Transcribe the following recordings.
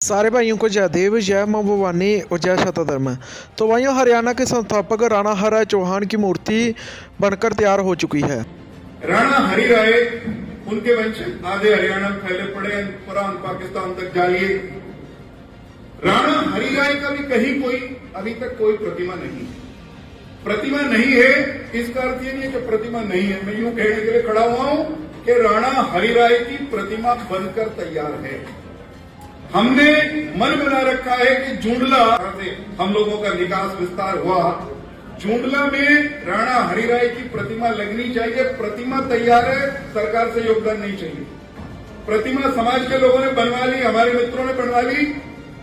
सारे भाइयों को जय देव, जय मां भवानी और जय शतधर्म। तो भाइयों, हरियाणा के संस्थापक राणा हरिराय चौहान की मूर्ति बनकर तैयार हो चुकी है। राणा हरिराय उनके वंशज आधे हरियाणा में फैले पड़े हैं, पुरान पाकिस्तान तक जाइए। राणा हरिराय का भी कहीं कोई अभी तक कोई प्रतिमा नहीं है। इसका अर्थ ये नहीं है कि प्रतिमा नहीं है। मैं यूं कहने के लिए खड़ा हुआ हूं कि राणा हरिराय की प्रतिमा बनकर तैयार है। हमने मन बना रखा है कि जूंडला से हम लोगों का निकास विस्तार हुआ, जूंडला में राणा हरिराय की प्रतिमा लगनी चाहिए। प्रतिमा तैयार है, सरकार से योगदान नहीं चाहिए। प्रतिमा समाज के लोगों ने बनवा ली, हमारे मित्रों ने बनवा ली।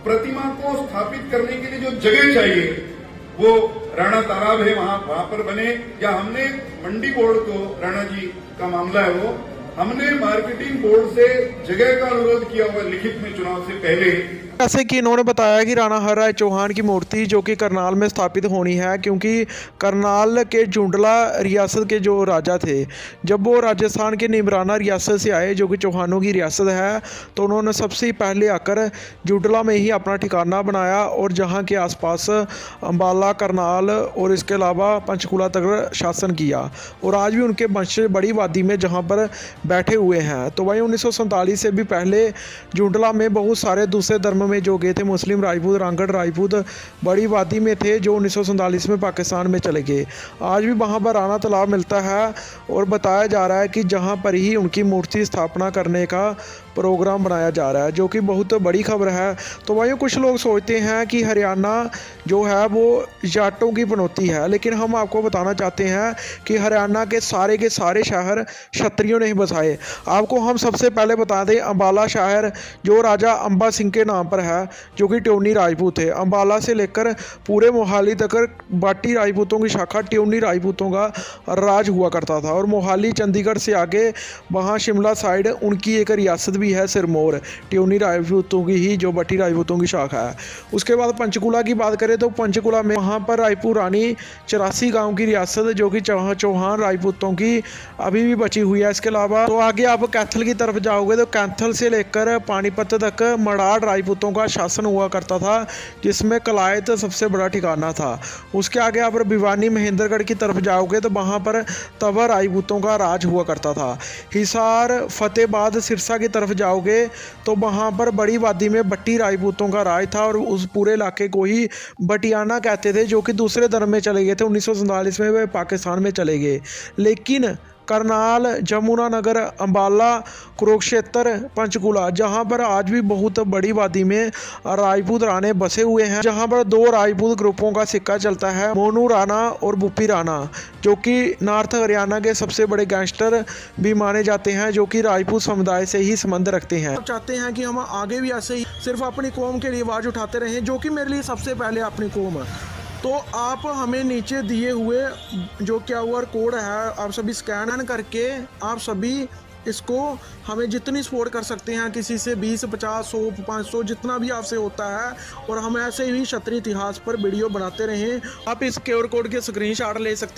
प्रतिमा को स्थापित करने के लिए जो जगह चाहिए वो राणा तालाब है, वहां पर बने, या हमने मंडी बोर्ड को, राणा जी का मामला है वो, हमने मार्केटिंग बोर्ड से जगह का अनुरोध किया हुआ लिखित में चुनाव से पहले। जैसे कि इन्होंने बताया कि राणा हरिराय चौहान की मूर्ति जो कि करनाल में स्थापित होनी है, क्योंकि करनाल के जूंडला रियासत के जो राजा थे, जब वो राजस्थान के निमराना रियासत से आए जो कि चौहानों की रियासत है, तो उन्होंने सबसे पहले आकर जूंडला में ही अपना ठिकाना बनाया और जहाँ के आसपास अम्बाला, करनाल और इसके अलावा पंचकूला तक शासन किया। और आज भी उनके वंशज बड़ी वादी में जहाँ पर बैठे हुए हैं। तो वहीं 1947 से भी पहले जूंडला में बहुत सारे दूसरे धर्म में जो गए थे, मुस्लिम राजपूत, रांगड़ राजपूत बड़ी वादी में थे, जो 1947 में पाकिस्तान में चले गए। आज भी वहां पर राणा तालाब मिलता है और बताया जा रहा है कि जहां पर ही उनकी मूर्ति स्थापना करने का प्रोग्राम बनाया जा रहा है, जो कि बहुत बड़ी खबर है। तो वहीं कुछ लोग सोचते हैं कि हरियाणा जो है वो जाटों की पनौती है, लेकिन हम आपको बताना चाहते हैं कि हरियाणा के सारे शहर क्षत्रियों ने ही बसाए। आपको हम सबसे पहले बता दें, अम्बाला शहर जो राजा अंबा सिंह के नाम पर है, जो कि ट्योनी राजपूत थे। अम्बाला से लेकर पूरे मोहाली तक बाटी राजपूतों की शाखा ट्योनी राजपूतों का राज हुआ करता था। और मोहाली चंडीगढ़ से आगे वहाँ शिमला साइड उनकी एक रियासत भी है, सिरमौर, ट्योनी राजपूतों की ही जो बटी राजपूतों की शाखा है। उसके बाद पंचकूला की बात करें तो पंचकूला में वहाँ पर रायपुर रानी 84 गांव की रियासत जो कि चौहान राजपूतों की अभी भी बची हुई है। इसके अलावा तो आगे आप कैथल की तरफ जाओगे तो कैथल से लेकर पानीपत तक मराठ राजपूतों का शासन हुआ करता था, जिसमें कलायत सबसे बड़ा ठिकाना था। उसके आगे आप भिवानी महेंद्रगढ़ की तरफ जाओगे तो वहाँ पर तवर राजपूतों का राज हुआ करता था। हिसार, फतेहाबाद, सिरसा की तरफ जाओगे तो वहाँ पर बड़ी वादी में बट्टी राजपूतों का राज था और उस पूरे इलाके को ही बटियाना कहते थे, जो कि दूसरे धर्म में चले गए थे। 1947 में वे पाकिस्तान में चले गए। लेकिन करनाल, जमुनानगर, अम्बाला, कुरुक्षेत्र, पंचकूला, जहां पर आज भी बहुत बड़ी वादी में राजपूत राणे बसे हुए हैं, जहां पर दो राजपूत ग्रुपों का सिक्का चलता है, मोनू राणा और बुप्पी राणा, जो कि नॉर्थ हरियाणा के सबसे बड़े गैंगस्टर भी माने जाते हैं, जो कि राजपूत समुदाय से ही संबंध रखते हैं। चाहते हैं कि हम आगे भी ऐसे ही सिर्फ अपनी कौम के लिए आवाज़ उठाते रहें, जो कि मेरे लिए सबसे पहले अपनी कौम है। तो आप हमें नीचे दिए हुए जो QR कोड है, आप सभी स्कैन करके आप सभी इसको हमें जितनी सपोर्ट कर सकते हैं, किसी से 20, 50, 100, 500 जितना भी आपसे होता है, और हम ऐसे ही क्षत्रिय इतिहास पर वीडियो बनाते रहें। आप इस QR कोड के स्क्रीनशॉट ले सकते हैं।